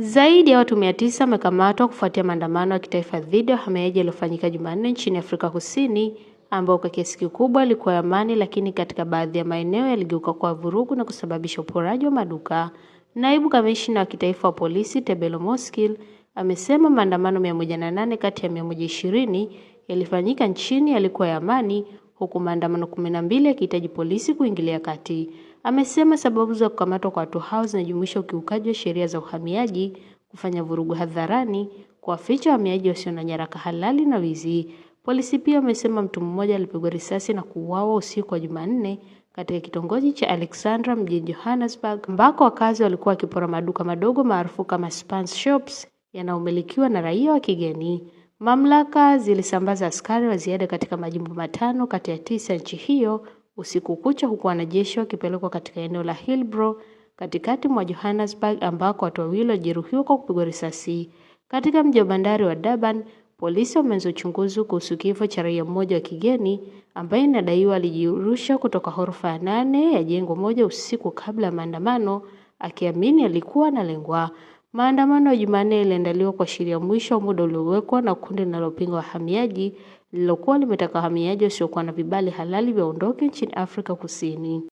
Zaidi ya watu 900 wamekamatwa kufuatia maandamano ya kitaifa dhidi ya uhamiaji yaliyofanyika Jumanne nchini Afrika Kusini, ambao kwa kiasi kikubwa yalikuwa ya amani, lakini katika baadhi ya maeneo yaligeuka kwa vurugu na kusababisha uporaji wa maduka. Naibu kamishna wa kitaifa wa polisi Tebelo Moskil amesema maandamano 108 kati ya 120 yalifanyika nchini yalikuwa ya amani, huku maandamano 12 yakihitaji polisi kuingilia kati. Amesema sababu za kukamatwa kwa watu hao zinajumuisha ukiukaji wa sheria za uhamiaji, kufanya vurugu hadharani, kuwaficha wahamiaji wasio na nyaraka halali na wizi. Polisi pia wamesema mtu mmoja alipigwa risasi na kuuawa usiku wa Jumanne katika kitongoji cha Alexandra mjini Johannesburg, ambako wakazi walikuwa wakipora maduka madogo maarufu kama Spans Shops yanayomilikiwa na raia wa kigeni. Mamlaka zilisambaza askari wa ziada katika majimbo 5 kati ya 9 nchi hiyo usiku kucha, huku wanajeshi wakipelekwa katika eneo la Hillbrow katikati mwa Johannesburg ambako watu 2 walijeruhiwa kwa kupigwa risasi. Katika mji wa bandari wa Durban, polisi wameanza uchunguzi kuhusu kifo cha raia mmoja wa kigeni ambaye inadaiwa alijirusha kutoka ghorofa ya 8 ya jengo moja usiku kabla ya maandamano, akiamini alikuwa analengwa. Maandamano ya Jumanne yaliandaliwa kuashiria mwisho wa muda uliowekwa na kundi linalopinga wahamiaji lililokuwa limetaka wahamiaji wasiokuwa na vibali halali waondoke nchini Afrika Kusini.